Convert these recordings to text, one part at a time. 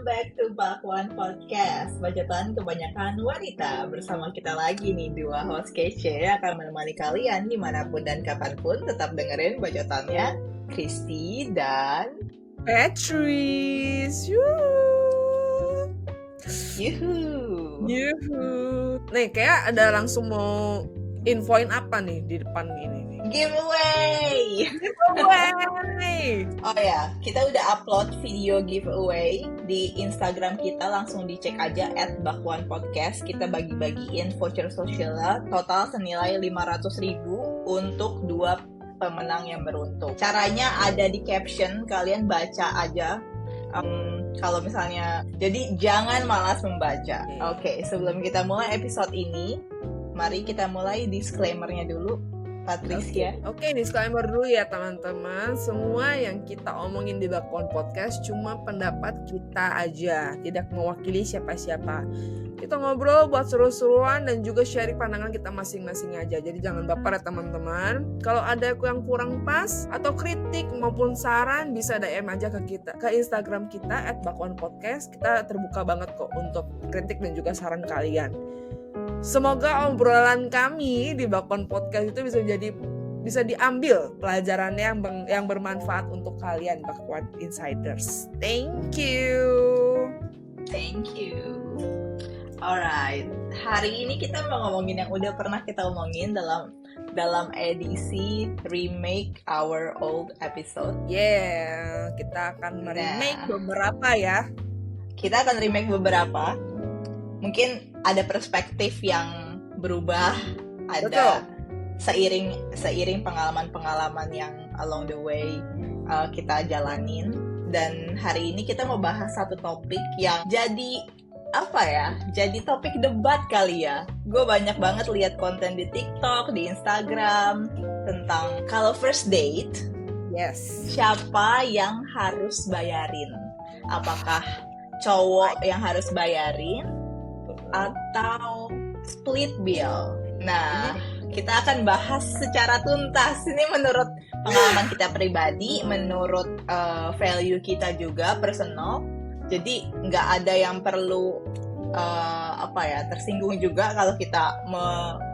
welcome back to Bakwan Podcast. Bacotan kebanyakan wanita. Bersama kita lagi nih, dua host kece akan menemani kalian dimanapun dan kapanpun. Tetap dengerin bacotannya, Christy dan Patrice. Yuhu. Nih kayak ada langsung mau infoin apa nih di depan ini nih. Giveaway. Oh ya, kita udah upload video giveaway di Instagram kita. Langsung dicek aja @bakwanpodcast. Kita bagi-bagiin voucher sosial total senilai 500.000 untuk dua pemenang yang beruntung. Caranya ada di caption, kalian baca aja. Kalau misalnya, jadi jangan malas membaca. Oke, sebelum kita mulai episode ini, mari kita mulai disclaimer-nya dulu, Patricia. Oke, disclaimer dulu ya teman-teman. Semua yang kita omongin di Bakwan Podcast cuma pendapat kita aja, tidak mewakili siapa-siapa. Kita ngobrol buat seru-seruan dan juga sharing pandangan kita masing-masing aja. Jadi jangan baper ya teman-teman. Kalau ada yang kurang pas atau kritik maupun saran, bisa DM aja ke kita, ke Instagram kita @bakwanpodcast. Kita terbuka banget kok untuk kritik dan juga saran kalian. Semoga obrolan kami di Bakwan Podcast itu bisa diambil pelajarannya yang bermanfaat untuk kalian Bakwan Insiders. Thank you. Alright, hari ini kita mau ngomongin yang udah pernah kita omongin dalam edisi remake our old episode. Yeah, kita akan remake beberapa ya. Kita akan remake beberapa. Mungkin ada perspektif yang berubah, ada seiring pengalaman-pengalaman yang along the way kita jalanin. Dan hari ini kita mau bahas satu topik yang jadi topik debat kali ya. Gue banyak banget lihat konten di TikTok, di Instagram tentang kalau first date, siapa yang harus bayarin? Apakah cowok yang harus bayarin atau split bill? Nah, kita akan bahas secara tuntas. Ini menurut pengalaman kita pribadi, menurut value kita juga personal. Jadi nggak ada yang perlu tersinggung juga kalau kita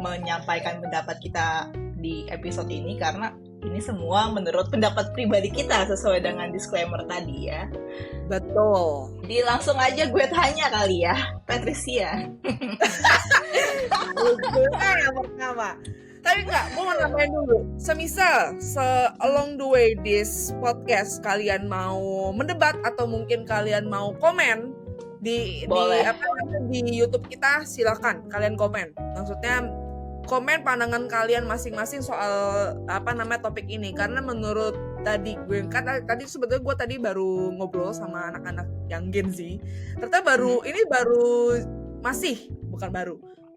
menyampaikan pendapat kita di episode ini, karena ini semua menurut pendapat pribadi kita sesuai dengan disclaimer tadi ya. Betul. Jadi langsung aja gue tanya kali ya, Patricia. Yang pertama. Tapi enggak, gue mau nambahin dulu. Semisal along the way this podcast kalian mau mendebat atau mungkin kalian mau komen di YouTube kita, silakan kalian komen. Maksudnya komen pandangan kalian masing-masing soal topik ini, karena menurut tadi sebetulnya gue tadi baru ngobrol sama anak-anak yang Gen Z. Ternyata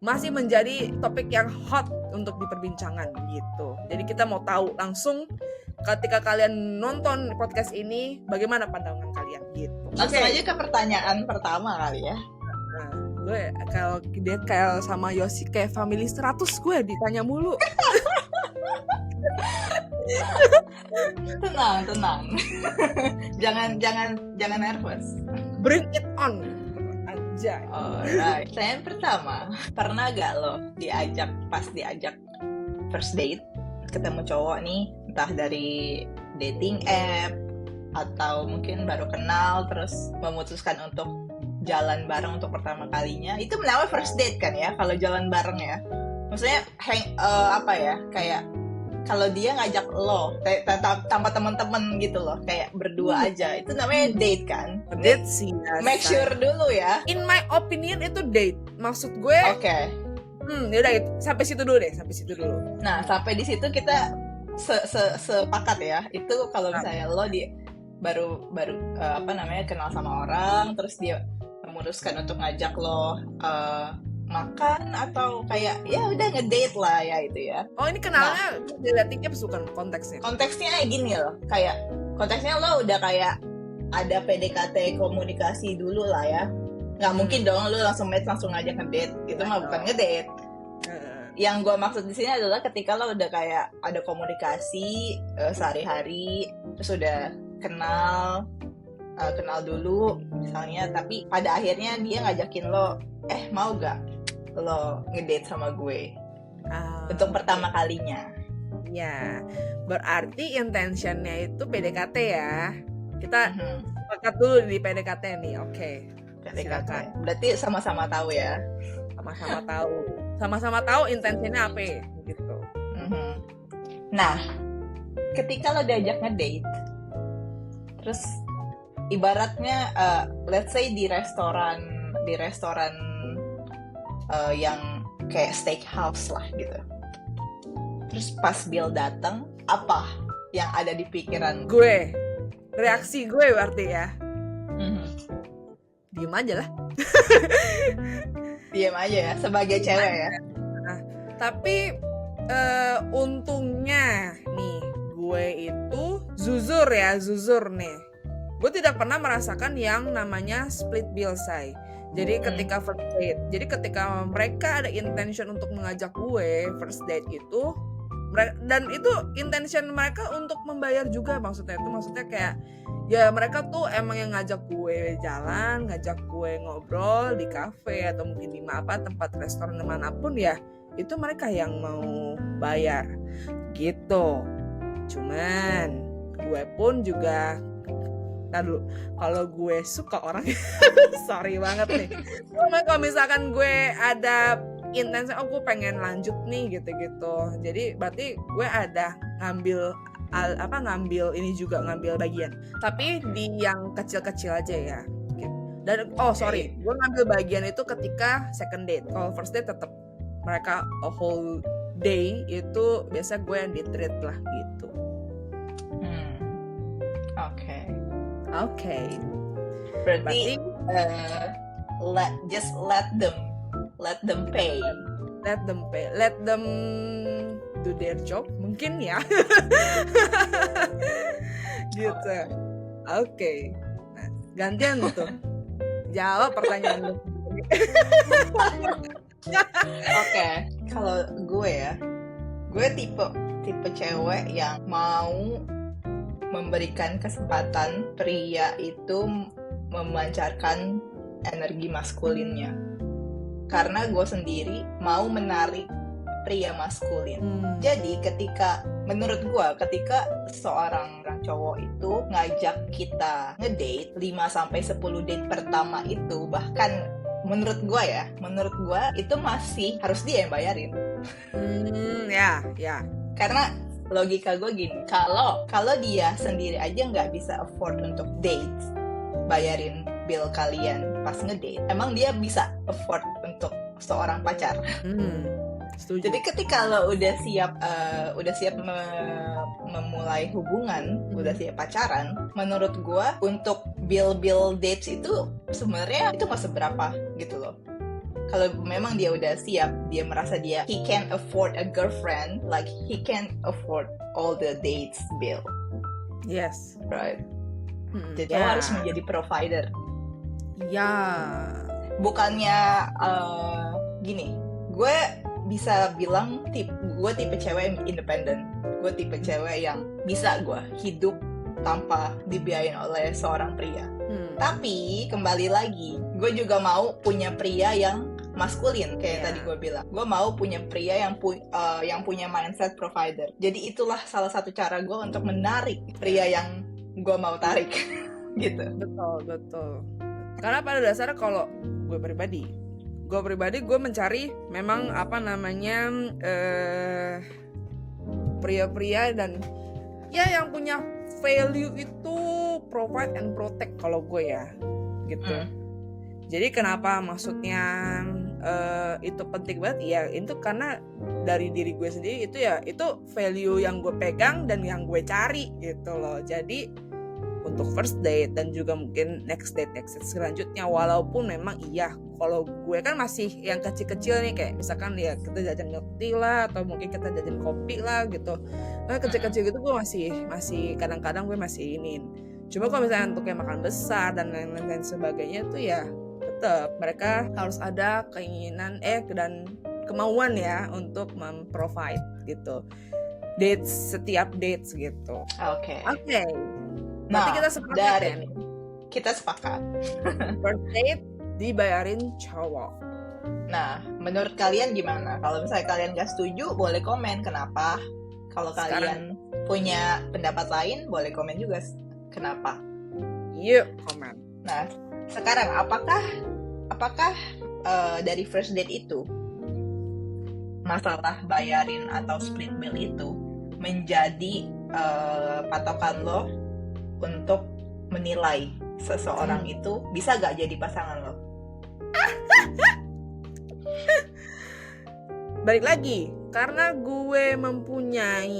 masih menjadi topik yang hot untuk diperbincangkan gitu. Jadi kita mau tahu langsung ketika kalian nonton podcast ini, bagaimana pandangan kalian gitu. Langsung aja ke pertanyaan pertama kali ya. Nah, gue kalau dia kayak sama Yosi kayak family 100, gue ditanya mulu. Tenang. jangan nervous. Bring it on. Alright, pertanyaan pertama, pernah gak lo diajak first date, ketemu cowok nih, entah dari dating app atau mungkin baru kenal terus memutuskan untuk jalan bareng untuk pertama kalinya? Itu namanya first date kan ya, kalau jalan bareng ya. Maksudnya kayak kalau dia ngajak lo tanpa teman-teman gitu loh, kayak berdua aja, itu namanya date kan? Date sih. Make sure dulu ya. In my opinion itu date. Maksud gue. Oke. Yaudah sampai situ dulu. Nah, sampai di situ kita sepakat ya. Itu kalau misalnya lo baru kenal sama orang, terus dia memutuskan untuk ngajak lo makan atau kayak ya udah ngedate lah ya itu ya. Oh, ini kenalnya datingnya bukan konteksnya. Konteksnya gini loh, kayak konteksnya lo udah kayak ada PDKT komunikasi dulu lah ya. Nggak mungkin dong lo langsung match langsung ngajak ngedate, itu mah bukan ngedate. Yang gue maksud di sini adalah ketika lo udah kayak ada komunikasi sehari-hari, terus udah kenal, kenal dulu misalnya, tapi pada akhirnya dia ngajakin lo, mau gak lo ngedate sama gue untuk pertama kalinya. Ya, berarti intentionnya itu PDKT ya. Kita sepakat dulu di PDKT nih, oke. PDKT. Silakan. Berarti sama-sama tahu ya. Sama-sama tahu intensinya apa gitu. Nah, ketika lo diajak ngedate, terus ibaratnya let's say di restoran yang kayak steakhouse lah gitu. Terus pas bill datang, apa yang ada di pikiran gue? Reaksi gue berarti ya. Diem aja lah. Diam aja ya sebagai cewek ya. Nah, tapi untungnya nih gue itu jujur nih. Gue tidak pernah merasakan yang namanya split bill, say. Jadi ketika first date, ketika mereka ada intention untuk mengajak gue first date itu, dan itu intention mereka untuk membayar juga, maksudnya kayak ya mereka tuh emang yang ngajak gue jalan, ngajak gue ngobrol di kafe atau mungkin di tempat restoran manapun ya, itu mereka yang mau bayar gitu. Cuman gue pun juga kalau gue suka orang sorry banget nih. Kalau misalkan gue ada intensi, gue pengen lanjut nih gitu. Jadi berarti gue ada ngambil ini juga, ngambil bagian. Tapi di yang kecil-kecil aja ya. Dan gue ngambil bagian itu ketika second date. Kalau first date tetap mereka a whole day itu biasa gue yang di-treat lah gitu. Oke. Berarti just let them pay. Let them do their job mungkin ya. Gitu. Oke. Nah, gantian tuh. Jawab pertanyaan lu. Oke. Kalau gue tipe cewek yang mau memberikan kesempatan pria itu memancarkan energi maskulinnya. Karena gue sendiri mau menarik pria maskulin. Jadi menurut gue ketika seorang cowok itu ngajak kita ngedate 5-10 date pertama itu, bahkan menurut gue itu masih harus dia yang bayarin. Ya. Karena logika gue gini, kalau dia sendiri aja nggak bisa afford untuk date, bayarin bill kalian pas ngedate, emang dia bisa afford untuk seorang pacar? Setuju. Jadi ketika lo udah siap memulai hubungan, udah siap pacaran, menurut gue untuk bill dates itu sebenarnya itu nggak seberapa gitu loh. Kalau memang dia udah siap, dia merasa he can afford a girlfriend, like he can afford all the dates bill. Yes. Right. Jadi lo harus menjadi provider. Ya. Bukannya gini, gue bisa bilang gue tipe cewek yang independen. Gue tipe cewek yang bisa gue hidup tanpa dibiayain oleh seorang pria. Tapi kembali lagi, gue juga mau punya pria yang maskulin kayak tadi gue bilang. Gue mau punya pria yang punya mindset provider. Jadi itulah salah satu cara gue untuk menarik pria yang gue mau tarik. Gitu. Betul. Karena pada dasarnya kalau gue pribadi gue mencari memang pria-pria dan ya yang punya value itu provide and protect kalau gue ya gitu. Jadi kenapa maksudnya itu penting banget ya, itu karena dari diri gue sendiri itu value yang gue pegang dan yang gue cari gitu loh. Jadi untuk first date dan juga mungkin next date selanjutnya, walaupun memang kalau gue kan masih yang kecil-kecil nih, kayak misalkan ya kita jajan milk tea lah atau mungkin kita jajan kopi lah gitu. Nah, kecil-kecil gitu gue masih kadang-kadang gue masih ingin. Cuma kalau misalnya untuk yang makan besar dan lain-lain sebagainya tuh ya tetap mereka harus ada keinginan dan kemauan ya untuk memprovide gitu. Setiap dates gitu. Oke. Berarti kita sepakat ya nih. kita sepakat. First date dibayarin cowok. Nah, menurut kalian gimana? Kalau misalnya kalian gak setuju, boleh komen kenapa. Kalau kalian punya pendapat lain, boleh komen juga kenapa. Yuk, komen. Nah, sekarang apakah dari first date itu masalah bayarin atau split bill itu menjadi patokan lo untuk menilai seseorang itu bisa gak jadi pasangan lo? Balik lagi, karena gue mempunyai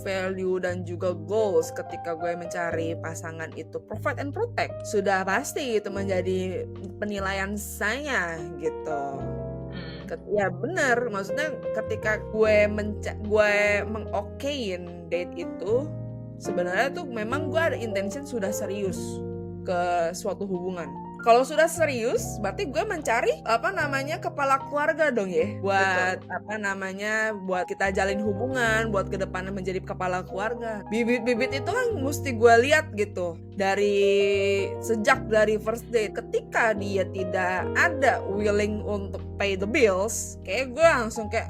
value dan juga goals ketika gue mencari pasangan itu provide and protect, sudah pasti itu menjadi penilaian saya gitu. Ya bener, maksudnya ketika gue mengokein date itu, sebenarnya tuh memang gue ada intention sudah serius ke suatu hubungan. Kalau sudah serius, berarti gue mencari kepala keluarga dong ya. Buat buat kita jalin hubungan, buat kedepannya menjadi kepala keluarga. Bibit-bibit itu kan mesti gue lihat gitu. Sejak dari first date, ketika dia tidak ada willing untuk pay the bills, kayak gue langsung kayak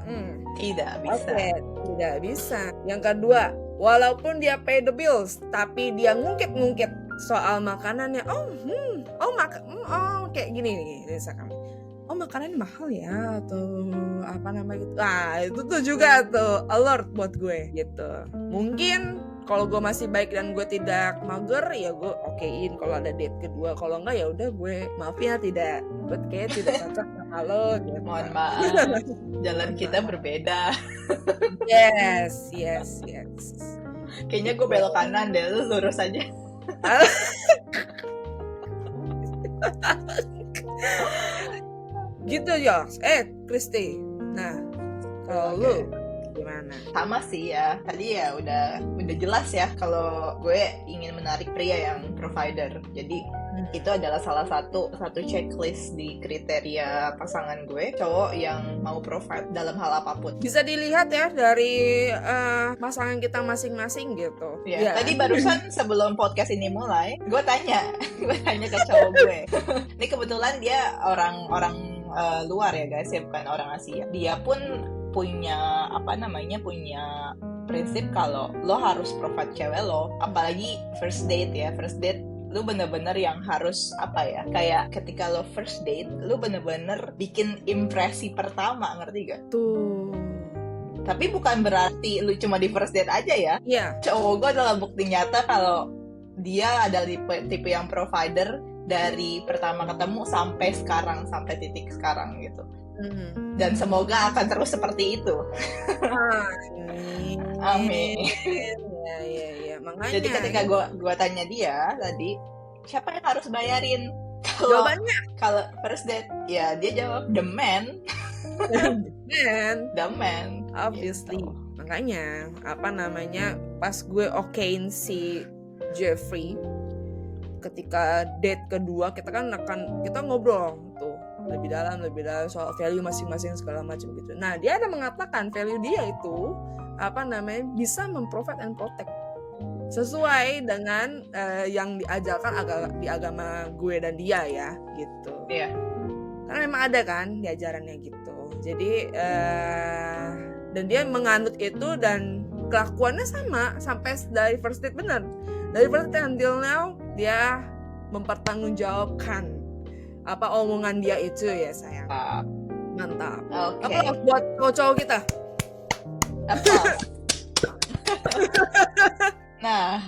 tidak bisa. Okay, tidak bisa. Yang kedua, walaupun dia pay the bills, tapi dia ngungkit soal makanannya. Kayak gini nih misalkan. Makanannya mahal ya atau gitu. Itu tuh juga tuh alert buat gue gitu. Mungkin kalau gue masih baik dan gue tidak mager, ya gue okein kalau ada date kedua. Kalau enggak ya udah gue maaf ya tidak cocok sama lo gitu. Mohon maaf. Jalan kita berbeda. Yes. Kayaknya gue belok kanan deh, lu lurus aja. Gitu Jos. Kristi. Nah, kalau lu gimana? Sama sih ya. Tadi ya udah jelas ya kalau gue ingin menarik pria yang provider. Jadi itu adalah salah satu checklist di kriteria pasangan gue, cowok yang mau provide dalam hal apapun. Bisa dilihat ya dari pasangan kita masing-masing gitu. Ya. Tadi barusan sebelum podcast ini mulai, gue tanya ke cowok gue. Ini kebetulan dia orang luar ya guys, ya bukan orang Asia. Dia pun punya prinsip kalau lo harus provide cewek lo, apalagi first date. Lu bener-bener yang harus kayak ketika lo first date, lu bener-bener bikin impresi pertama, ngerti gak? Tuh. Tapi bukan berarti lu cuma di first date aja ya. Iya. Cowok gue adalah bukti nyata kalau dia adalah tipe yang provider dari pertama ketemu sampai titik sekarang gitu. Dan semoga akan terus seperti itu. Amin. Ya. Makanya. Jadi ketika gue tanya dia tadi, siapa yang harus bayarin? Jawabannya kalau first date, ya dia jawab the man. The man. Obviously. Gitu. Makanya pas gue okein si Jeffrey, ketika date kedua kita ngobrol tuh lebih dalam soal value masing-masing segala macam gitu. Nah, dia ada mengatakan value dia itu bisa memprovide and protect sesuai dengan yang diajarkan di agama gue dan dia ya gitu. Iya. Karena memang ada kan di ajarannya gitu. Jadi dan dia menganut itu dan kelakuannya sama sampai dari first date bener. Dari first date until now dia mempertanggungjawabkan apa omongan dia itu ya sayang. Mantap. Okay. Apa buat cowok kita? Apa? Nah,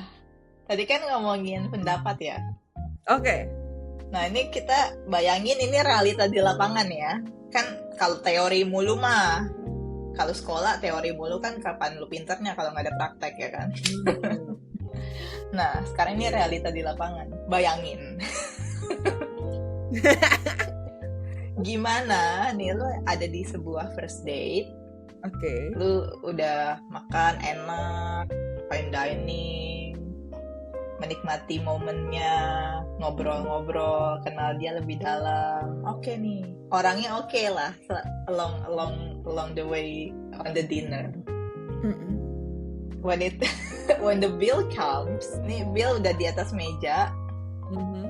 tadi kan ngomongin pendapat ya. Oke. Nah, ini kita bayangin ini realita di lapangan ya. Kan kalau teori mulu mah, kalau sekolah teori mulu kan kapan lu pinternya kalau nggak ada praktek ya kan. Nah, sekarang ini realita di lapangan. Bayangin. Gimana nih lu ada di sebuah first date. Oke. Lu udah makan enak, fine dining, menikmati momennya, ngobrol-ngobrol, kenal dia lebih dalam. Oke nih, orangnya oke lah along the way on the dinner. When the bill comes, nih bill udah di atas meja, Mhm.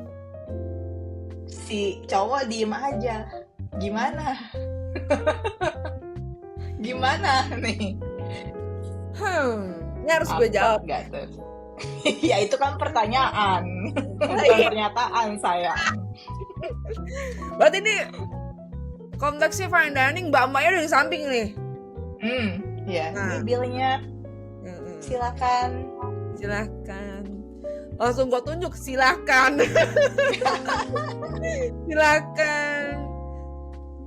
Si cowok diem aja. Gimana? Gimana nih? Ini harus gue jawab. Gak tuh? Ya itu kan pertanyaan, bukan pernyataan sayang. Berarti ini konteksnya fine dining, mbak-mbaknya udah di samping nih. Ya, Nah. ini bilnya silakan. Langsung gue tunjuk, silakan. Silakan.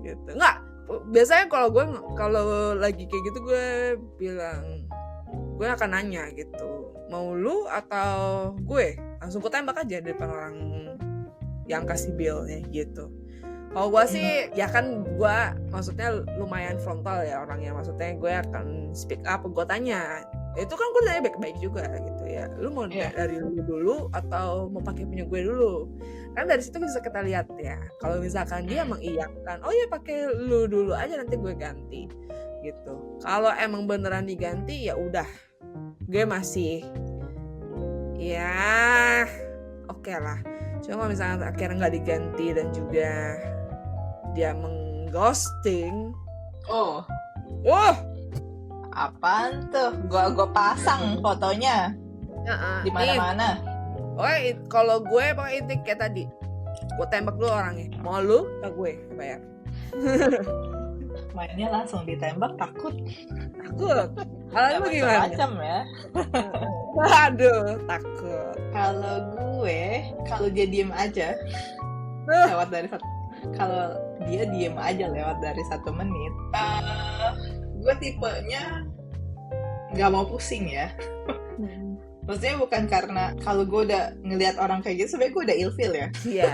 Gitu. Enggak, biasanya kalau lagi kayak gitu gue bilang, gue akan nanya gitu, mau lu atau gue? Langsung gue tembak aja depan orang yang kasih billnya gitu. Kalau gue sih, ya kan gue maksudnya lumayan frontal ya orangnya, maksudnya gue akan speak up, gue tanya. Itu kan gue tanya baik-baik juga gitu ya. Lu mau dari lu dulu atau mau pakai punya gue dulu? Kan dari situ bisa kita lihat ya. Kalau misalkan dia mengiyakan, oh ya pakai lu dulu aja nanti gue ganti gitu. Kalau emang beneran diganti ya udah, gue masih ya oke lah. Cuma kalau misalkan akhirnya nggak diganti dan juga dia mengghosting, Apaan tuh? Gue pasang fotonya di mana-mana. Oke, kalau gue pakai inti kayak tadi, gue tembak dulu orangnya. Mau lu atau gue bayar? Mainnya langsung ditembak, takut. Kalau lu gimana? Macam ya. Aduh, takut. Kalau gue, kalau dia diem aja lewat dari kalau dia diem aja lewat dari 1 menit, gue tipenya nggak mau pusing ya. Maksudnya bukan karena kalau gue udah ngelihat orang kayak gitu, sebenarnya gue udah ilfeel ya. Iya,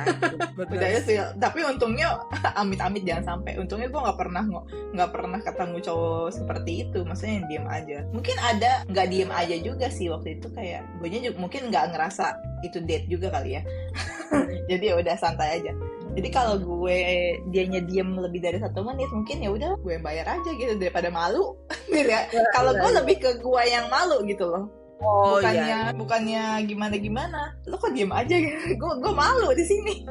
Udah ilfeel. Tapi untungnya amit-amit jangan sampai. Untungnya gue nggak pernah ketemu cowok seperti itu. Maksudnya yang diem aja. Mungkin ada nggak diem aja juga sih waktu itu, kayak gue juga mungkin nggak ngerasa itu date juga kali ya. Jadi ya udah santai aja. Jadi kalau dianya diem lebih dari 1 menit, mungkin ya udah gue bayar aja gitu daripada malu. Kalau gue lebih ke gue yang malu gitu loh. Bukannya gimana, lo kok diem aja gitu. Gue malu di sini.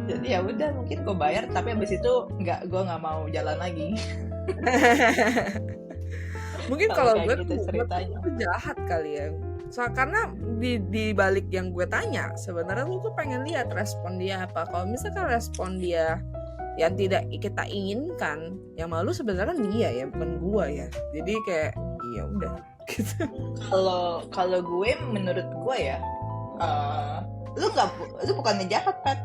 Jadi ya udah, mungkin gue bayar, tapi abis itu gue nggak mau jalan lagi. Mungkin kalau gue gitu ceritanya itu jahat kali ya. Karena di balik yang gue tanya, sebenarnya lu tuh pengen lihat respon dia apa. Kalau misalkan respon dia yang tidak kita inginkan, yang malu sebenarnya dia ya, bukan gue ya. Jadi kayak ya udah gitu. Kalau gue, menurut gue ya, lu bukannya jahat, Pat,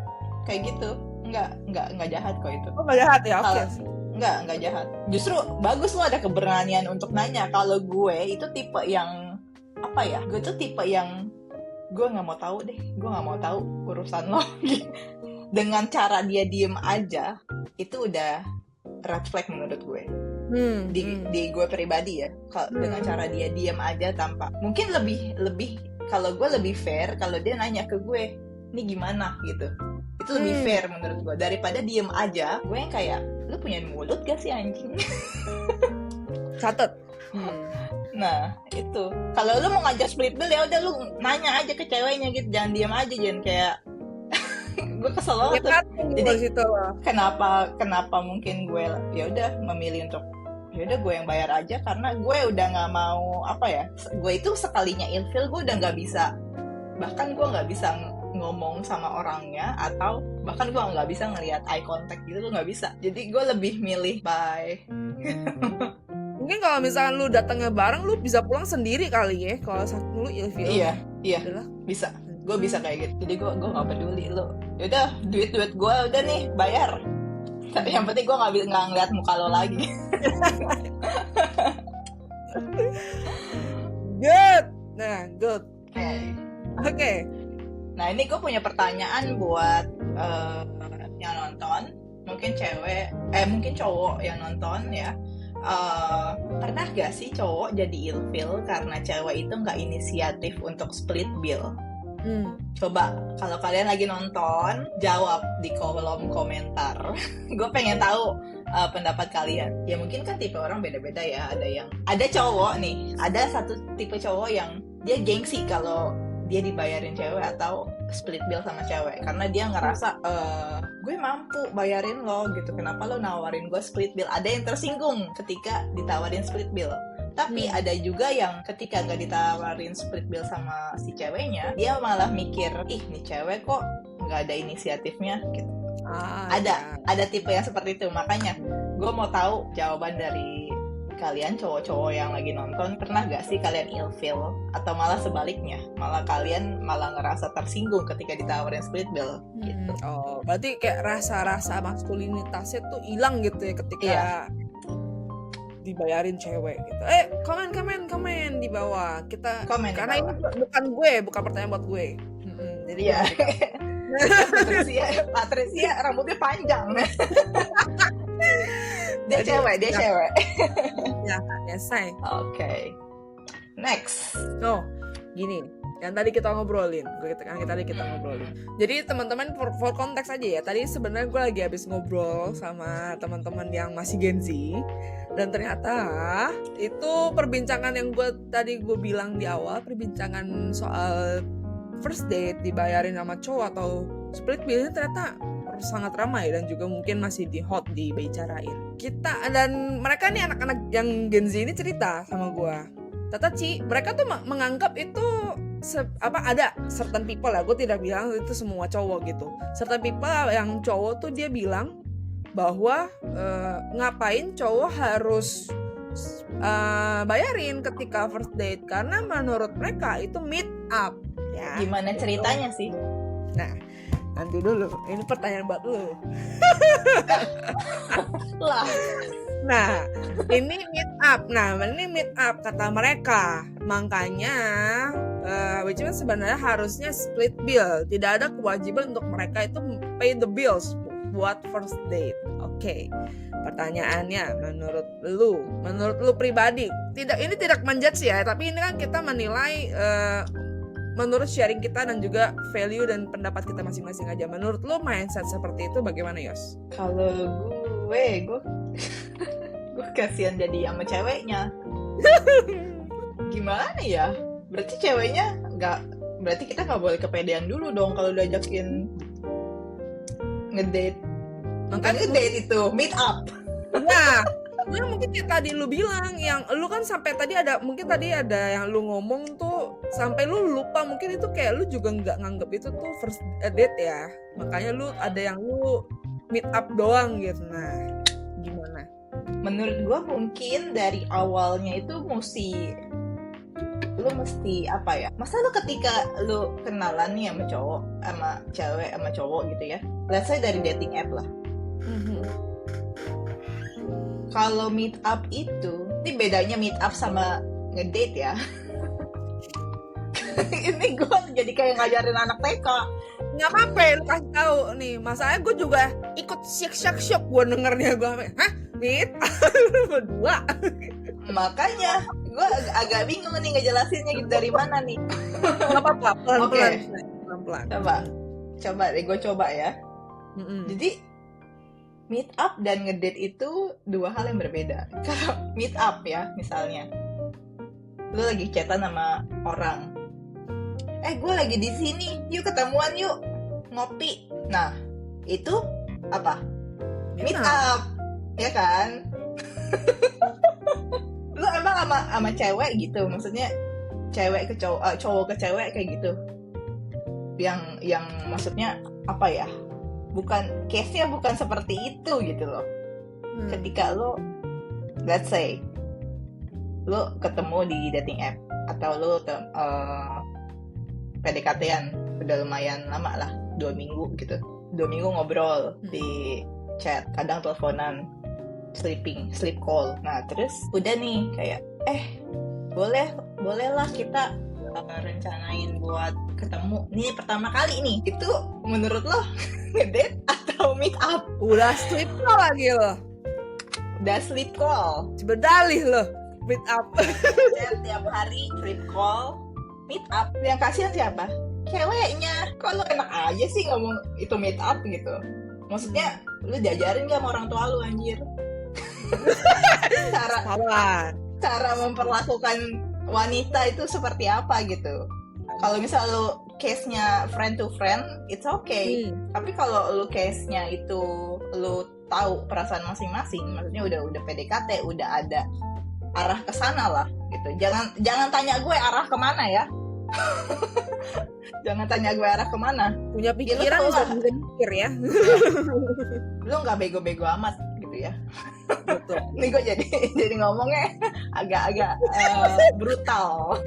kayak gitu. Nggak jahat kok itu. Oh, nggak jahat ya? Oke. Nggak jahat. Justru bagus lo ada keberanian untuk nanya. Kalau gue itu tipe yang apa ya? Gue tuh tipe yang gue nggak mau tahu deh. Gue nggak mau tahu urusan lo. Dengan cara dia diem aja, itu udah red flag menurut gue. Di gue pribadi ya, dengan cara dia diem aja tanpa, mungkin lebih kalau gue lebih fair kalau dia nanya ke gue, ini gimana gitu. Itu lebih fair menurut gue daripada diem aja. Gue yang kayak, lu punya mulut gak sih anjing? Catet. Nah itu, kalau lu mau ngajak split bill ya udah lu nanya aja ke ceweknya gitu, jangan diem aja, jangan kayak gue kesel banget tuh. Jadi kenapa mungkin gue ya udah memilih untuk ya udah gue yang bayar aja, karena gue udah nggak mau apa ya, gue itu sekalinya ilfeel gue udah nggak bisa, bahkan gue nggak bisa ngomong sama orangnya, atau bahkan gue nggak bisa ngelihat eye contact gitu, gue nggak bisa. Jadi gue lebih milih bye. Mungkin kalau misalkan lu datangnya bareng, lu bisa pulang sendiri kali ya. Kalau lu ilfeel. Iya, bisa. Gue bisa kayak gitu. Jadi gue nggak peduli lu. Yaudah, duit gue udah nih bayar. Yang penting gue nggak ngeliat muka lo lagi. Good. Nah, good. Oke. Nah ini gue punya pertanyaan buat yang nonton. Mungkin mungkin cowok yang nonton ya. Pernah gak sih cowok jadi ilfeel karena cewek itu nggak inisiatif untuk split bill? Coba kalau kalian lagi nonton, jawab di kolom komentar. Gue pengen tahu pendapat kalian. Ya mungkin kan tipe orang beda-beda ya. Ada cowok nih, ada satu tipe cowok yang dia gengsi kalau dia dibayarin cewek atau split bill sama cewek, karena dia ngerasa gue mampu bayarin lo gitu, kenapa lo nawarin gue split bill. Ada yang tersinggung ketika ditawarin split bill, tapi ada juga yang ketika gak ditawarin split bill sama si ceweknya, dia malah mikir, ih nih cewek kok nggak ada inisiatifnya gitu. Ada tipe yang seperti itu. Makanya gue mau tahu jawaban dari kalian cowok-cowok yang lagi nonton, pernah gak sih kalian ilfeel atau malah sebaliknya, malah kalian malah ngerasa tersinggung ketika ditawarin split bill gitu. Oh, berarti kayak rasa-rasa maskulinitasnya tuh hilang gitu ya ketika dibayarin cewek gitu. Komen di bawah kita. Komen karena bawah. Ini bukan pertanyaan buat gue. Jadi Patricia rambutnya panjang. Dia cewek. Ya, say. Oke. Next. Oh, gini. Yang tadi kita ngobrolin. Jadi teman-teman for konteks aja ya. Tadi sebenarnya gue lagi habis ngobrol sama teman-teman yang masih Gen Z, dan ternyata itu perbincangan yang gue bilang di awal, perbincangan soal first date dibayarin sama cowok atau split bill, ternyata sangat ramai dan juga mungkin masih dibicarain. Kita dan mereka nih anak-anak yang Gen Z ini cerita sama gue, Tata Ci, mereka tuh menganggap itu ada certain people ya, gue tidak bilang itu semua cowok gitu. Certain people yang cowok tuh dia bilang bahwa ngapain cowok harus bayarin ketika first date, karena menurut mereka itu meet up. Ya, gimana ceritanya sih? Nah, nanti dulu, ini pertanyaan buat lu. Lah. Nah, ini meet up kata mereka. Makanya which means sebenarnya harusnya split bill. Tidak ada kewajiban untuk mereka itu pay the bills buat first date. Oke. Pertanyaannya, menurut lu pribadi, ini tidak menjudge ya, tapi ini kan kita menilai menurut sharing kita dan juga value dan pendapat kita masing-masing aja. Menurut lu mindset seperti itu bagaimana, Yos? Kalau gue kasihan jadi sama ceweknya. Gimana ya? Berarti ceweknya berarti kita nggak boleh kepedean dulu dong kalau diajakin ngedate. Ngedate itu meet up. Nah, mungkin kayak tadi lu bilang, yang lu kan sampai tadi ada yang lu ngomong tuh sampai lu lupa, mungkin itu kayak lu juga nggak nganggep itu tuh first date ya, makanya lu ada yang lu meet up doang gitu. Nah, gimana? Menurut gua mungkin dari awalnya itu lu mesti apa ya? Masa lu ketika lu kenalan nih sama cowok, sama cewek, sama cowok gitu ya, let's say dari dating app lah. Kalau meet up itu, ini bedanya meet up sama ngedate ya. Ini gue jadi kayak ngajarin anak TK. Nggak apa-apa, lu kasih tahu nih. Masalahnya gue juga ikut shock gue dengernya. Gue hah? Meet berdua? Makanya gue agak bingung nih ngejelasinnya gitu dari mana nih. Nggak apa-apa, pelan-pelan. Coba deh, gue coba ya. Jadi meet up dan ngedate itu dua hal yang berbeda. Kalau meet up ya, misalnya lu lagi chatan sama orang, gue lagi di sini, yuk ketemuan yuk ngopi. Nah, itu apa? Meet up, ya kan? Lu emang sama cewek gitu, maksudnya cewek ke cowok ke cewek kayak gitu. Yang maksudnya apa ya? Bukan, case-nya bukan seperti itu gitu loh. Ketika lo, let's say, lo ketemu di dating app atau lo PDKT-an udah lumayan lama lah, 2 minggu gitu. 2 minggu ngobrol di chat, kadang teleponan, sleep call. Nah terus udah nih kayak boleh lah kita rencanain buat ketemu nih pertama kali nih. Itu menurut lo ngedate atau meet up? Udah sleep call lagi lo. Udah sleep call. Berdalih lo meet up. Tiap hari sleep call, meet up. Yang kasihan siapa? Ceweknya. Kok lo enak aja sih ngomong itu meet up gitu? Maksudnya lu diajarin gak sama orang tua lu anjir? Cara memperlakukan wanita itu seperti apa gitu. Kalau misal lu case-nya friend to friend, it's okay. Tapi kalau lu case-nya itu lu tahu perasaan masing-masing, maksudnya udah PDKT, udah ada arah ke sana lah gitu. Jangan tanya gue arah kemana ya. Jangan tanya gue arah kemana. Punya pikiran bisa mikir ya. Lu nggak bego-bego amat gitu ya. Betul. Nih gue jadi ngomongnya agak brutal.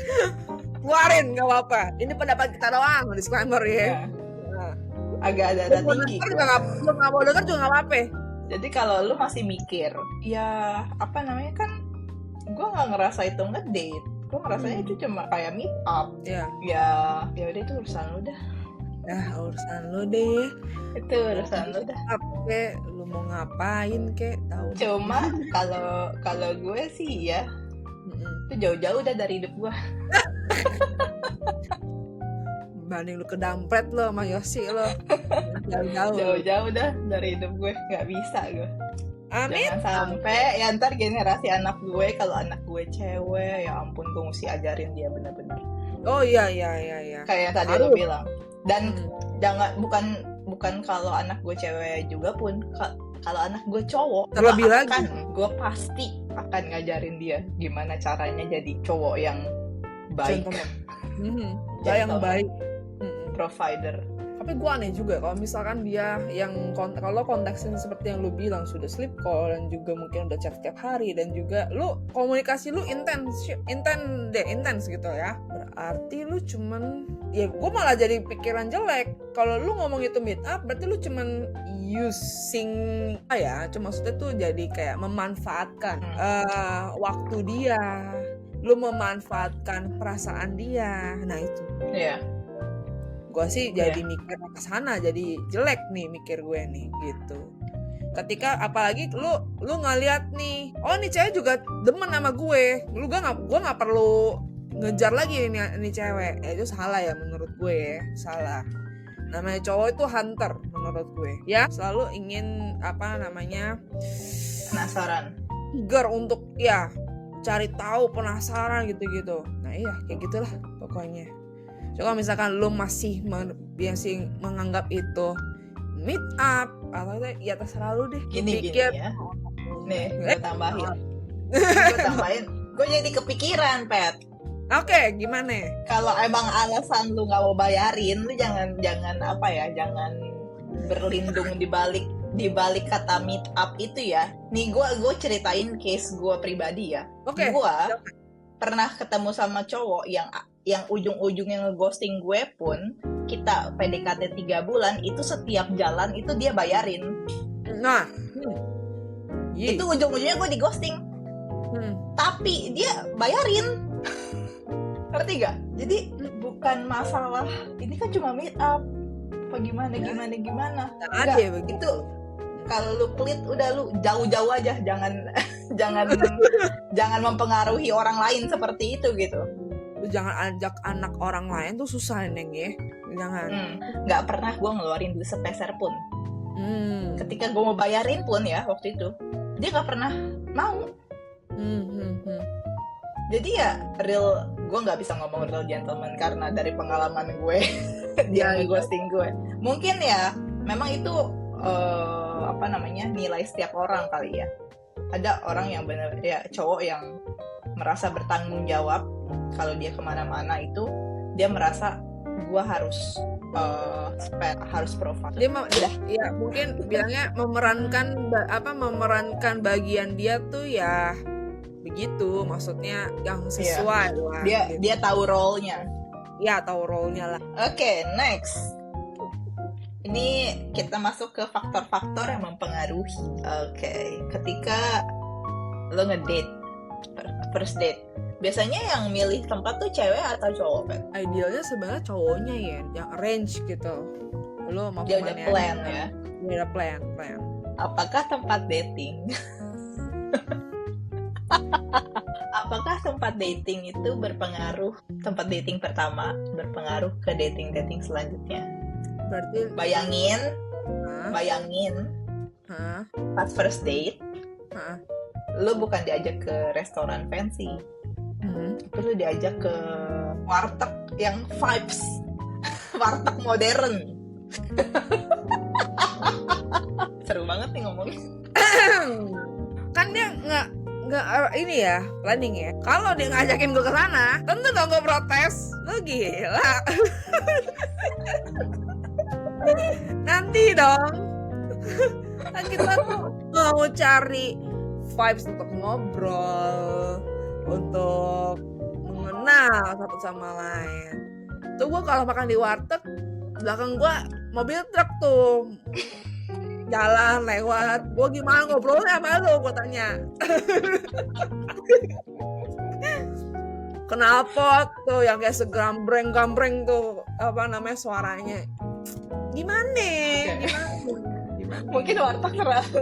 Keluarin nggak apa-apa. Ini pendapat kita doang, disclaimer ya. Agak ada tinggi. Lu nggak mau denger juga nggak apa-apa. Jadi kalau lu masih mikir, ya apa namanya kan, gue nggak ngerasa itu ngedate. Gue ngerasanya itu cuma kayak meet up. Ya Udah itu urusan lu dah. Urusan lu deh. Itu urusan lu dah. Oke, lu mau ngapain kek? Tahu. Cuma kalau gue sih ya, itu jauh-jauh udah dari hidup gue. Banding lu kedampret lo sama Yosi lo. Jauh-jauh dah dari hidup gue. Nggak bisa gue. Amin. Jangan sampai ya ntar generasi anak gue, kalau anak gue cewek, ya ampun gue mesti ajarin dia bener-bener. Oh iya. Kayak yang tadi lo bilang. Dan jangan, bukan kalau anak gue cewek juga pun, kalau anak gue cowok, terlebih lagi gue pasti akan ngajarin dia gimana caranya jadi cowok yang baik. Yang baik. Provider. Tapi gue aneh juga kalau misalkan dia yang kalau konteksnya seperti yang lu bilang, sudah sleep call dan juga mungkin udah chat tiap hari dan juga lu komunikasi lu intens gitu ya. Berarti lu cuman, ya gue malah jadi pikiran jelek kalau lu ngomong itu meet up, berarti lu cuman using cuma maksudnya tuh jadi kayak memanfaatkan waktu dia, lu memanfaatkan perasaan dia. Nah itu gue sih jadi mikir ke sana, jadi jelek nih mikir gue nih gitu. Ketika apalagi lu ngeliat nih, oh nih cewek juga demen sama gue nggak perlu ngejar lagi nih cewek. Itu salah ya menurut gue ya, salah. Namanya cowok itu hunter menurut gue ya, selalu ingin penasaran, eager untuk ya cari tahu, penasaran gitu. Nah iya kayak gitulah pokoknya. Coba misalkan lu masih menganggap itu meet up atau ya terserah lu deh. Gini ya. Nih, gue tambahin. Gue jadi kepikiran, Pet. Oke, gimana? Kalau emang alasan lu nggak mau bayarin, lu jangan berlindung di balik kata meet up itu ya. Nih gue ceritain case gue pribadi ya. Oke. Gue pernah ketemu sama cowok yang ujung-ujungnya ngeghosting gue pun, kita PDKT 3 bulan, itu setiap jalan itu dia bayarin. Nah, itu ujung-ujungnya gue di ghosting. Tapi dia bayarin. Ngerti gak? Jadi bukan masalah, ini kan cuma meet up, apa gimana. Enggak, itu kalau lu pelit udah lu jauh-jauh aja, jangan mempengaruhi orang lain seperti itu gitu. Lu jangan ajak anak orang lain tuh susah Neng ya. Jangan. Nggak pernah gue ngeluarin duit sepeser pun. Ketika gue mau bayarin pun ya waktu itu, dia nggak pernah mau. Jadi ya real, gue nggak bisa ngomong real gentleman karena dari pengalaman gue dia ngeghosting gue. Mungkin ya memang itu nilai setiap orang kali ya. Ada orang yang benar ya, cowok yang merasa bertanggung jawab. Kalau dia kemana-mana itu dia merasa gue harus provide. Dia mungkin bilangnya memerankan bagian dia tuh ya begitu, maksudnya yang sesuai lah. Dia tahu role-nya. Ya tahu role-nya lah. Oke, next. Ini kita masuk ke faktor-faktor yang mempengaruhi. Oke, ketika lo ngedate, first date, biasanya yang milih tempat tuh cewek atau cowok, Pet? Idealnya sebenarnya cowoknya ya, yang arrange gitu. Lo mau dia udah plan ya? Dia udah plan. Apakah tempat dating? Apakah tempat dating itu berpengaruh, tempat dating pertama berpengaruh ke dating selanjutnya? Berarti bayangin pas first date, lu bukan diajak ke restoran fancy, Tapi lu diajak ke warteg yang vibes warteg modern. Seru banget nih ngomongin. Kan dia nggak ini ya planning ya. Kalau dia ngajakin gue ke sana, tentu dong gue protes. Lu gila. Nanti dong. Kan kita tuh mau cari vibes untuk ngobrol, untuk mengenal satu sama lain. Tuh gue kalau makan di warteg, belakang gue mobil truk tuh jalan lewat, gue gimana ngobrolnya sama lu, gue tanya. Kenapa tuh yang kayak segambreng-gambreng tuh apa namanya suaranya? Gimana? Mungkin warteg terlalu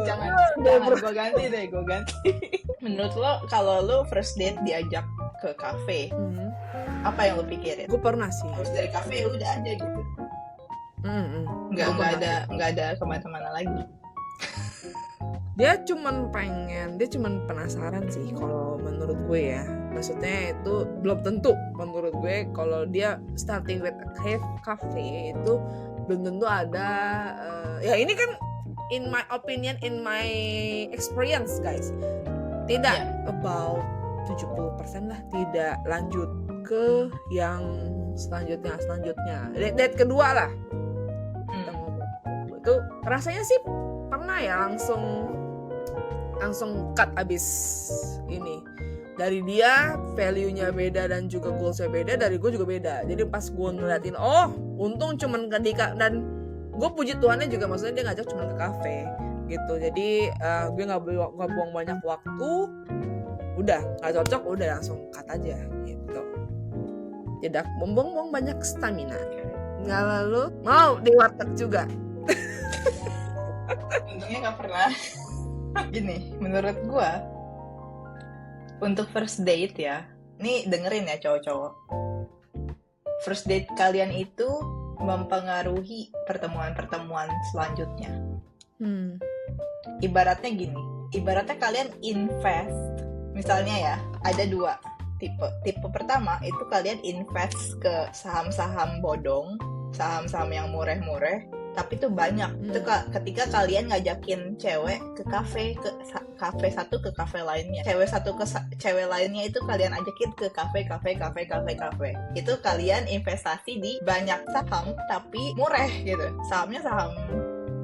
jangan gue ganti deh, gue ganti. Menurut lo kalau lo first date diajak ke kafe, apa yang lo pikirin? Gue pernah sih. Terus dari kafe udah aja gitu. Nggak ada kemana-mana lagi. Dia cuman penasaran sih kalau menurut gue ya. Maksudnya itu belum tentu menurut gue kalau dia starting with a cafe itu belum tentu ada ya ini kan in my opinion, in my experience guys, tidak about 70% lah tidak lanjut ke yang selanjutnya. Date kedua lah kita ngomong. Itu rasanya sih pernah ya langsung cut abis ini. Dari dia value-nya beda dan juga goals-nya beda, dari gue juga beda. Jadi pas gue ngeliatin, oh untung cuman ke Dika, dan gue puji Tuhannya juga, maksudnya dia ngajak cuman ke kafe gitu. Jadi gue nggak buang banyak waktu, udah nggak cocok, udah langsung cut aja gitu. Tidak buang banyak stamina. Nggak lalu mau di warteg juga. Untungnya nggak pernah. Gini, menurut gue untuk first date ya, nih dengerin ya cowok-cowok, first date kalian itu mempengaruhi pertemuan-pertemuan selanjutnya. Ibaratnya gini, ibaratnya kalian invest, misalnya ya ada dua tipe pertama itu kalian invest ke saham-saham bodong, saham-saham yang mureh-mureh tapi itu banyak. Itu ketika kalian ngajakin cewek ke kafe satu ke kafe lainnya, cewek satu ke cewek lainnya, itu kalian ajakin ke kafe. Itu kalian investasi di banyak saham tapi murah gitu. Sahamnya saham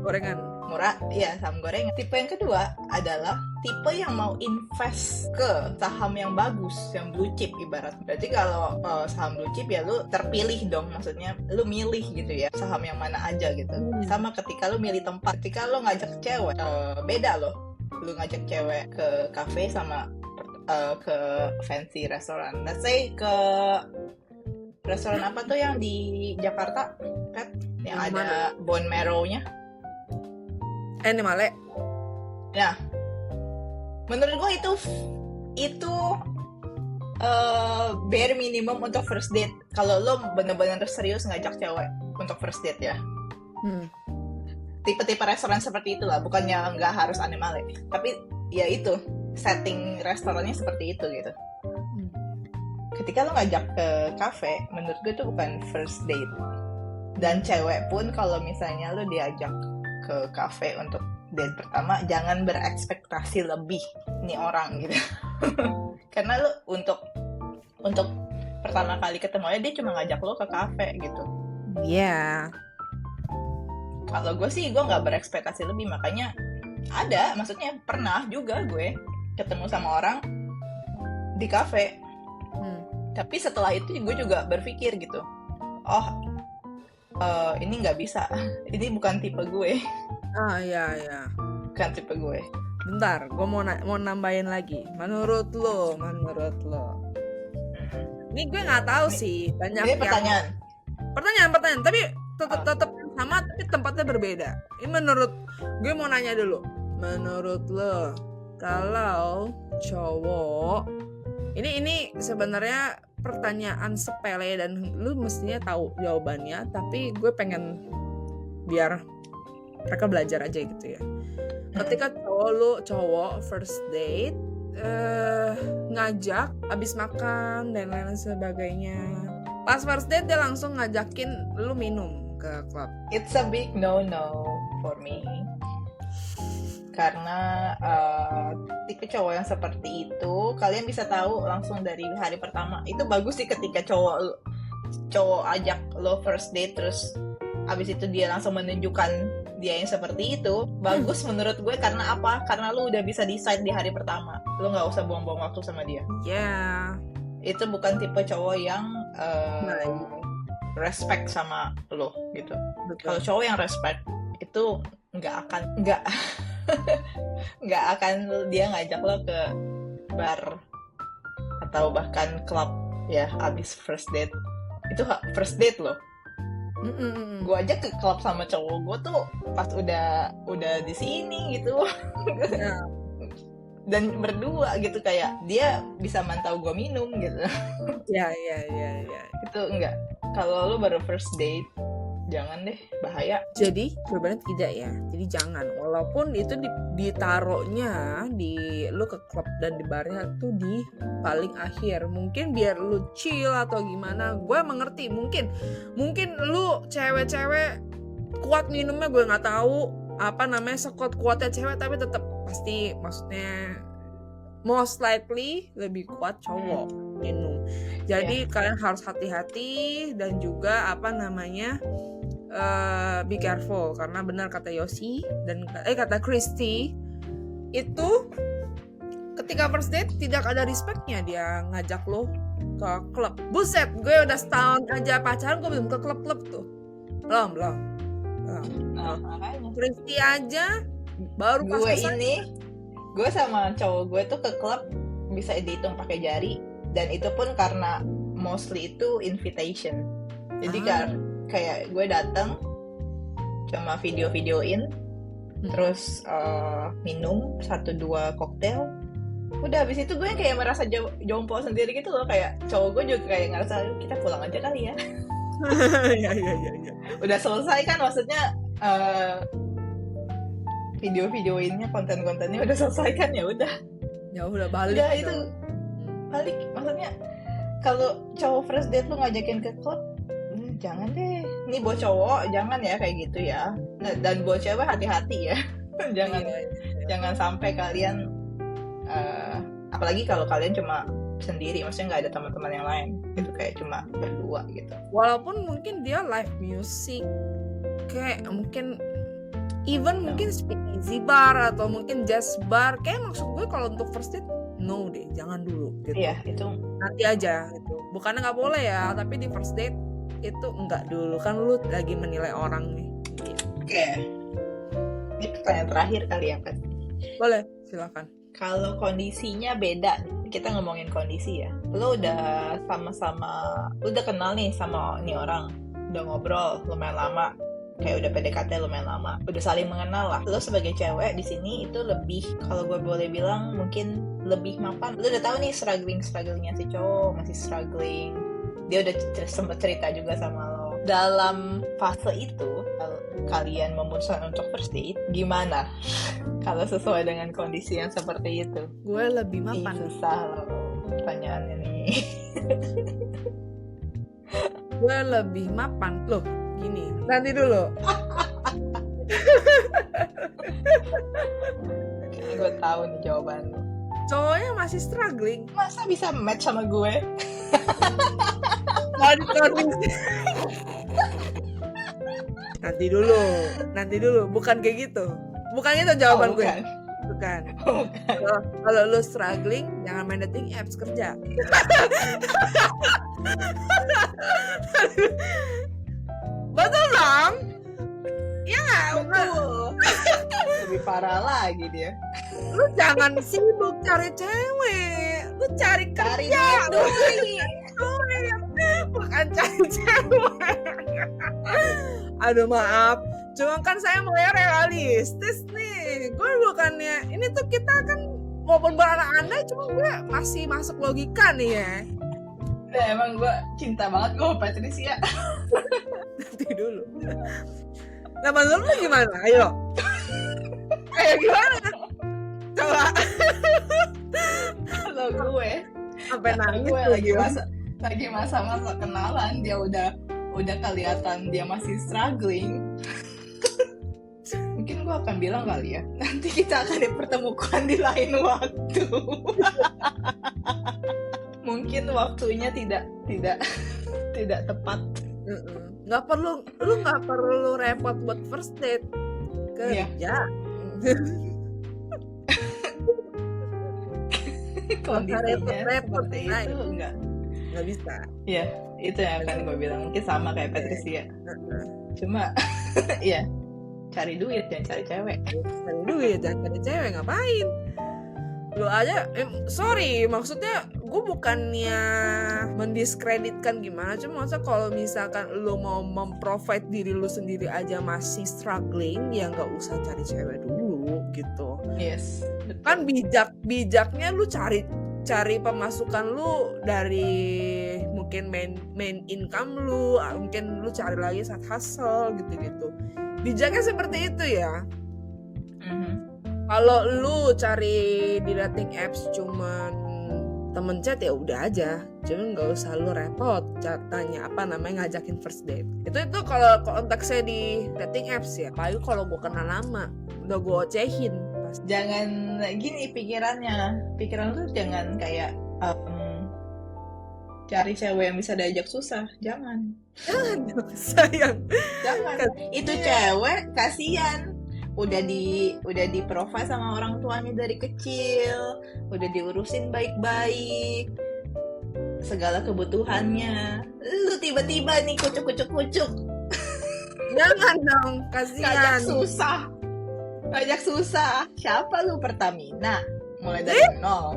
gorengan murah, iya saham gorengan. Tipe yang kedua adalah tipe yang mau invest ke saham yang bagus, yang blue chip ibarat. Berarti kalau saham blue chip ya lu terpilih dong, maksudnya lu milih gitu ya saham yang mana aja gitu. Sama ketika lu milih tempat, ketika lu ngajak cewek beda loh, lu ngajak cewek ke kafe sama ke fancy restoran. Let's say ke restoran apa tuh yang di Jakarta, Pet? Yang ada bone marrow-nya. Male. Nah, menurut gue itu bare minimum untuk first date. Kalau lo bener-bener serius ngajak cewek untuk first date ya. Tipe-tipe restoran seperti itulah, bukannya nggak harus Animale, tapi ya itu setting restorannya seperti itu gitu. Ketika lo ngajak ke kafe, menurut gue itu bukan first date. Dan cewek pun kalau misalnya lo diajak ke kafe untuk date pertama, jangan berekspektasi lebih nih orang gitu. Karena lu untuk pertama kali ketemu aja dia cuma ngajak lo ke kafe gitu. Iya. Kalau gue sih gue nggak berekspektasi lebih, makanya maksudnya pernah juga gue ketemu sama orang di kafe. Tapi setelah itu gue juga berpikir gitu, ini nggak bisa, ini bukan tipe gue. Iya. Bukan tipe gue. Bentar, gue mau nambahin lagi. Menurut lo. Ini gue nggak tahu sih, banyak ini pertanyaan. Tapi tetap sama, tapi tempatnya berbeda. Ini menurut gue mau nanya dulu. Menurut lo, kalau cowok, ini sebenarnya pertanyaan sepele dan lu mestinya tahu jawabannya, tapi gue pengen biar mereka belajar aja gitu ya. Ketika cowok first date ngajak abis makan dan lain sebagainya. Pas first date dia langsung ngajakin lu minum ke klub. It's a big no-no for me. Karena tipe cowok yang seperti itu kalian bisa tahu langsung dari hari pertama. Itu bagus sih ketika cowok ajak lo first date terus abis itu dia langsung menunjukkan dia yang seperti itu. Bagus menurut gue karena apa? Karena lo udah bisa decide di hari pertama. Lo nggak usah buang-buang waktu sama dia. Ya. Itu bukan tipe cowok yang respect sama lo gitu. Kalau cowok yang respect itu nggak akan dia ngajak lo ke bar atau bahkan klub ya abis first date. Itu first date lo. Gue aja ke klub sama cowok gue tuh pas udah di sini gitu. Dan berdua gitu kayak dia bisa mantau gue minum gitu. Ya. Itu enggak. Kalau lu baru first date jangan deh, bahaya. Jadi sebenarnya tidak ya. Jadi jangan. Walaupun itu ditaruhnya di lu ke klub dan di barnya tuh di paling akhir. Mungkin biar lu chill atau gimana. Gue mengerti. Mungkin lu cewek-cewek kuat minumnya gue nggak tahu. Apa namanya sekuat-kuatnya cewek tapi tetap pasti maksudnya most likely lebih kuat cowok minum. Jadi kalian harus hati-hati dan juga apa namanya be careful karena benar kata Yosi dan kata Christy itu ketika first date tidak ada respectnya dia ngajak lo ke klub. Buset, gue udah setahun aja pacaran gue belum ke klub-klub tuh. Belum. Christy aja baru pas gue sama cowok gue tuh ke klub bisa dihitung pakai jari dan itu pun karena mostly itu invitation. Jadi kayak gue datang cuma video-videoin terus minum 1-2 koktail udah habis itu gue kayak merasa jompo sendiri gitu loh, kayak cowok gue juga kayak ngerasa kita pulang aja kali ya. Ya. Udah selesai kan maksudnya video-videoinnya konten-kontennya udah selesai kan ya udah balik. Udah itu balik maksudnya kalau cowok first date lu ngajakin ke klub jangan deh. Ini buat cowok jangan ya kayak gitu ya. Nah, dan buat cewek hati-hati ya. Jangan sampai kalian apalagi kalau kalian cuma sendiri, maksudnya nggak ada teman-teman yang lain. Itu kayak cuma berdua gitu. Walaupun mungkin dia live music kayak mungkin mungkin speakeasy bar atau mungkin jazz bar. Kayak maksud gue kalau untuk first date no deh, jangan dulu gitu. Iya, itu nanti aja gitu. Bukannya nggak boleh ya, tapi di first date itu enggak dulu kan lu lagi menilai orang nih. Oke. Ini pertanyaan terakhir kali ya, Pat. Boleh, silakan. Kalau kondisinya beda, kita ngomongin kondisi ya. Lu udah udah kenal nih sama nih orang, udah ngobrol lumayan lama, kayak udah PDKT lumayan lama, udah saling mengenal lah. Lu sebagai cewek di sini itu lebih, kalau gue boleh bilang mungkin lebih mapan. Lu udah tahu nih strugglingnya si cowok, masih struggling. Dia udah sempat cerita juga sama lo. Dalam fase itu, kalian memutuskan untuk first date, gimana? Kalau sesuai dengan kondisi yang seperti itu. Gue lebih mapan. Susah loh pertanyaannya nih. Gue lebih mapan. Loh, gini. Nanti dulu. Kayaknya gue tahu nih jawaban lo. Cowoknya masih struggling. Masa bisa match sama gue? Nanti dulu, bukan kayak gitu. Bukan itu jawaban gue. Bukan. Kalau lu struggling, jangan main dating apps, kerja. Betul dong? Ya nggak? Betul. Lebih parah lagi dia. Lu jangan sibuk cari cewek, lu cari kerja. Bukan cari cewek. Aduh maaf, cuma kan saya mulai realistis nih. Gue bukannya, ini tuh kita kan walaupun beranak-anak, cuma gue masih masuk logika nih ya. Nah, emang gue cinta banget gue Patricia. Nanti dulu. Nah menurut lu gimana? Ayo gimana? Coba. gue. Sampai Kakak nangis gue tuh lagi dia. masa-masa kenalan, dia udah kelihatan dia masih struggling. Mungkin gue akan bilang kali ya, nanti kita akan dipertemukan di lain waktu. Mungkin waktunya tidak tepat. Nggak perlu, lu nggak perlu repot buat first date, kerja. Kondisinya repot, seperti nah, itu nggak bisa. ya itu yang akan gue bilang, mungkin sama kayak Patricia. Cuma ya cari duit dan cari cewek. Cari duit dan cari cewek ngapain? Lu aja, sorry, maksudnya gue bukannya mendiskreditkan gimana, cuma maksudnya kalau misalkan lu mau memprovide diri lu sendiri aja masih struggling, ya nggak usah cari cewek dulu gitu. Yes, betul. Kan bijaknya lu cari pemasukan lu dari mungkin main income lu, mungkin lu cari lagi side hustle gitu. Bijaknya seperti itu ya. Kalau lu cari di dating apps cuman temen chat, ya udah aja, cuman nggak usah lu repot tanya ngajakin first date. Itu kalau konteksnya di dating apps ya. Apalagi kalau gue kenal lama, udah gue ocehin. Jangan gini pikiran lu jangan kayak cari cewek yang bisa diajak susah. Jangan sayang, jangan. Itu cewek kasihan, udah di provide sama orang tuanya dari kecil, udah diurusin baik-baik segala kebutuhannya, lu tiba-tiba nih kucuk. Jangan dong, kasihan. ngajak susah. Siapa lu, Pertamina mulai dari nol?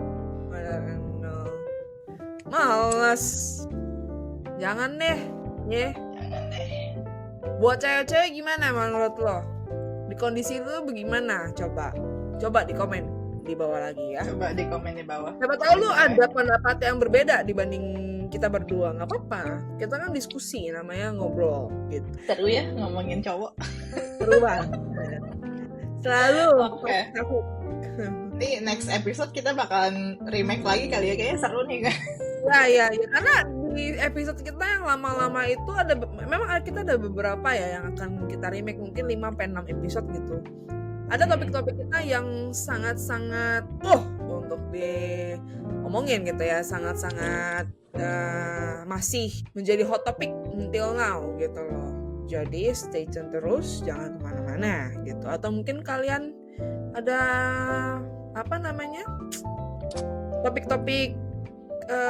Males. Jangan deh. Buat cewek-cewek gimana menurut lo? Di kondisi lu bagaimana? Coba di komen di bawah lagi ya. Coba di komen di bawah. Siapa tahu lu ada pendapat yang berbeda dibanding kita berdua, nggak apa-apa. Kita kan diskusi, namanya ngobrol gitu. Seru ya ngomongin cowok. Seru banget. Selalu. Oke. Nih next episode kita bakalan remake lagi kali ya, kayaknya seru nih kan. Ya, karena di episode kita yang lama-lama itu memang kita ada beberapa ya yang akan kita remake, mungkin 5-6 episode gitu. Ada topik-topik kita yang sangat-sangat untuk diomongin gitu ya, sangat-sangat masih menjadi hot topic until now gitu loh. Jadi stay tune terus, jangan kemana-mana gitu. Atau mungkin kalian ada topik-topik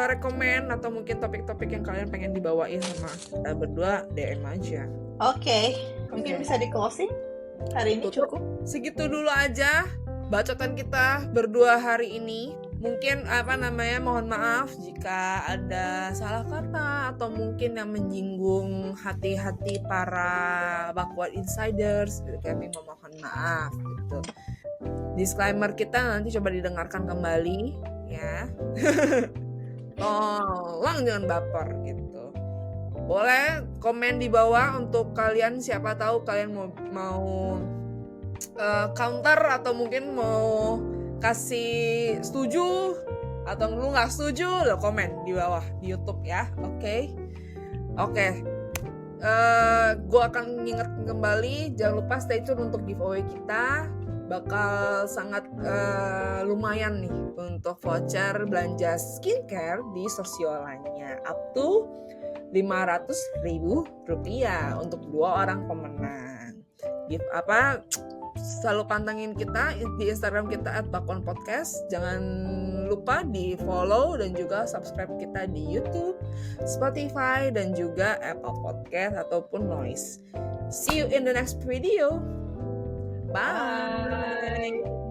rekomen atau mungkin topik-topik yang kalian pengen dibawain sama kita berdua, DM aja. Oke. Mungkin bisa di closing hari ini. Cukup segitu dulu aja bacotan kita berdua hari ini. Mungkin mohon maaf jika ada salah kata atau mungkin yang menyinggung hati-hati para backward insiders, kami memohon maaf gitu. Disclaimer kita nanti coba didengarkan kembali ya. Tolong jangan baper gitu. Boleh komen di bawah untuk kalian, siapa tahu kalian mau counter atau mungkin mau kasih setuju atau lu nggak setuju, lo komen di bawah di YouTube ya. Oke. Gue akan ngingetin kembali, jangan lupa stay tune untuk giveaway kita. Bakal sangat lumayan nih untuk voucher belanja skincare di Sosiolanya up to Rp500.000 untuk 2 orang pemenang. Selalu pantengin kita di Instagram kita @bakonpodcast. Jangan lupa di follow dan juga subscribe kita di YouTube, Spotify, dan juga Apple Podcast ataupun Noise. See you in the next video. Bye.